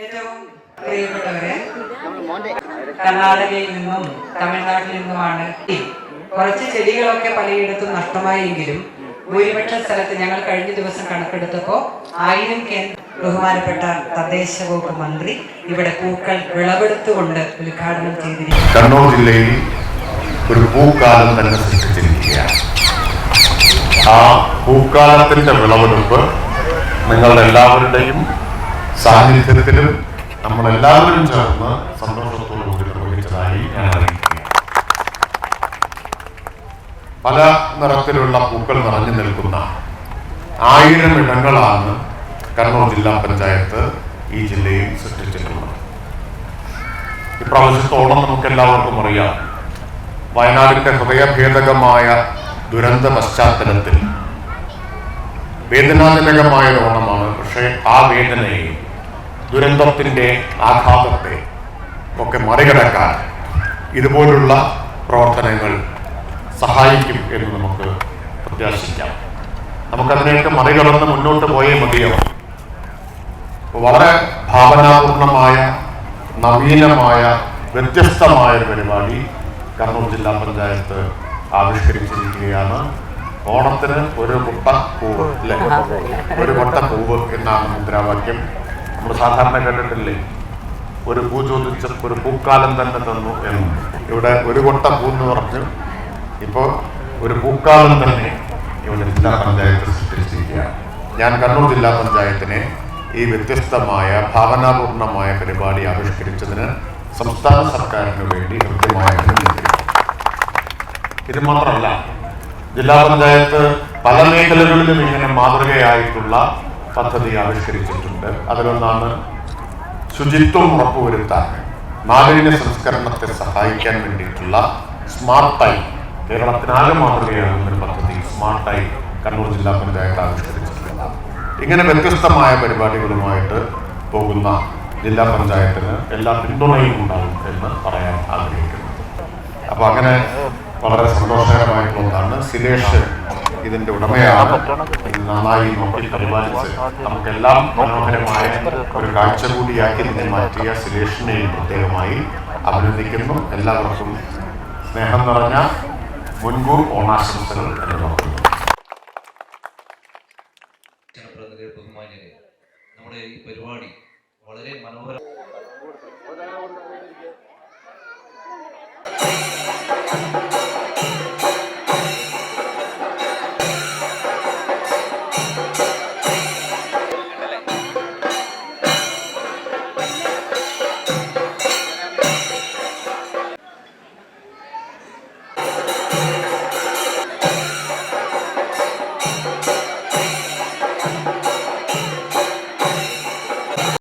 ഏറ്റവും പ്രിയപ്പെട്ടവരെ, കർണാടകയിൽ നിന്നും തമിഴ്നാട്ടിൽ നിന്നുമാണ്. കുറച്ച് ചെടികളൊക്കെ പലയിടത്തും നഷ്ടമായെങ്കിലും ഭൂരിപക്ഷ സ്ഥലത്ത് ഞങ്ങൾ കഴിഞ്ഞ ദിവസം കണക്കെടുത്തപ്പോൾ 1000 ബഹുമാനപ്പെട്ട തദ്ദേശ വകുപ്പ് മന്ത്രി ഇവിടെ പൂക്കൾ വിളവെടുത്തുകൊണ്ട് ഉദ്ഘാടനം ചെയ്തിരിക്കുന്നു. കണ്ണൂർ ജില്ലയിൽ ഒരു പൂക്കാലം തന്നെ സൃഷ്ടിച്ചിരിക്കുകയാണ്. ആ പൂക്കാലത്തിന്റെ വിളവെടുപ്പ് നിങ്ങളുടെ എല്ലാവരുടെയും സാന്നിധ്യത്തിലും നമ്മളെല്ലാവരും ചേർന്ന് സന്തോഷത്തോടുകൂടി നിർവഹിച്ചതായി ഞാൻ അറിയിക്കുകയാണ്. പല നിറത്തിലുള്ള പൂക്കൾ നിറഞ്ഞു നിൽക്കുന്ന 1000 ഇടങ്ങളാണ് കണ്ണൂർ ജില്ലാ പഞ്ചായത്ത് ഈ ജില്ലയിൽ സൃഷ്ടിച്ചിട്ടുള്ളത്. ഇപ്രാവശ്യത്തോളം നമുക്കെല്ലാവർക്കും അറിയാം, വയനാടിന്റെ ഹൃദയഭേദകമായ ദുരന്ത പശ്ചാത്തലത്തിൽ വേദനാജനകമായ ഓണമാണ്. പക്ഷേ ആ വേദനയെ, ദുരന്തത്തിന്റെ ആഘാതത്തെ ഒക്കെ മറികടക്കാൻ ഇതുപോലുള്ള പ്രവർത്തനങ്ങൾ സഹായിക്കും എന്ന് നമുക്ക് പ്രത്യാശിക്കാം. നമുക്കതിനെയൊക്കെ മറികടന്ന് മുന്നോട്ട് പോയേ മതിയാവും. വളരെ ഭാവനാപൂർണമായ, നവീനമായ, വ്യത്യസ്തമായ ഒരു പരിപാടി കണ്ണൂർ ജില്ലാ പഞ്ചായത്ത് ആവിഷ്കരിച്ചിരിക്കുകയാണ്. ഓണത്തിന് ഒരു മുട്ട പൂവ്, അല്ലെ, ഒരു മുട്ട പൂവ് എന്നാണ് മുദ്രാവാക്യം. നമ്മൾ സാധാരണ കേട്ടിട്ടില്ലേ, ഒരു പൂ ചോദിച്ച ഒരു പൂക്കാലം തന്നെ തന്നു എന്ന്. ഇവിടെ ഒരു കൊട്ട പൂന്ന് പറഞ്ഞു, ഇപ്പോൾ ഒരു പൂക്കാലം തന്നെ ഇവിടെ ജില്ലാ പഞ്ചായത്ത് സൃഷ്ടിച്ചിരിക്കുകയാണ്. ഞാൻ കണ്ണൂർ ജില്ലാ പഞ്ചായത്തിനെ ഈ വ്യത്യസ്തമായ ഭാവനാപൂർണമായ പരിപാടി ആവിഷ്കരിച്ചതിന് സംസ്ഥാന സർക്കാരിന് വേണ്ടി കൃത്യമായ അഭിനന്ദിക്കുന്നു. ഇത് മാത്രമല്ല, ജില്ലാ പഞ്ചായത്ത് പല മേഖലകളിലും ഇങ്ങനെ മാതൃകയായിട്ടുള്ള പദ്ധതി ആവിഷ്കരിച്ചിട്ടുണ്ട്. അതിലൊന്നാണ് ശുചിത്വം ഉറപ്പുവരുത്താൻ, മാലിന്യ സംസ്കരണത്തെ സഹായിക്കാൻ വേണ്ടിയിട്ടുള്ള സ്മാർട്ട് ടൈം. കേരളത്തിനാകെ മാതൃകയാകുന്ന ഒരു പദ്ധതി സ്മാർട്ട് ടൈം കണ്ണൂർ ജില്ലാ പഞ്ചായത്ത് ആവിഷ്കരിച്ചിട്ടുണ്ട്. ഇങ്ങനെ വ്യത്യസ്തമായ പരിപാടികളുമായിട്ട് പോകുന്ന ജില്ലാ പഞ്ചായത്തിന് എല്ലാ പിന്തുണയും ഉണ്ടാകും എന്ന് പറയാൻ ആഗ്രഹിക്കുന്നു. അപ്പോൾ അങ്ങനെ വളരെ സന്തോഷകരമായിട്ടുള്ളതാണ്. സിലേഷ് ഇതിന്റെ ഉടമയാണ്. നന്നായി നോക്കി പരിപാലിച്ച് നമുക്കെല്ലാം മനോഹരമായ ഒരു കാഴ്ച കൂടിയാക്കി ഇതിനെ മാറ്റിയ സിലേഷിനെയും പ്രത്യേകമായി അഭിനന്ദിക്കുന്നു. എല്ലാവർക്കും സ്നേഹം നിറഞ്ഞ മുൻകൂർ ഓണാശംസകൾ എന്ന് പറഞ്ഞു. ബഹുമാന്യരെ, നമ്മുടെ ഈ പരിപാടി വളരെ മനോഹരം.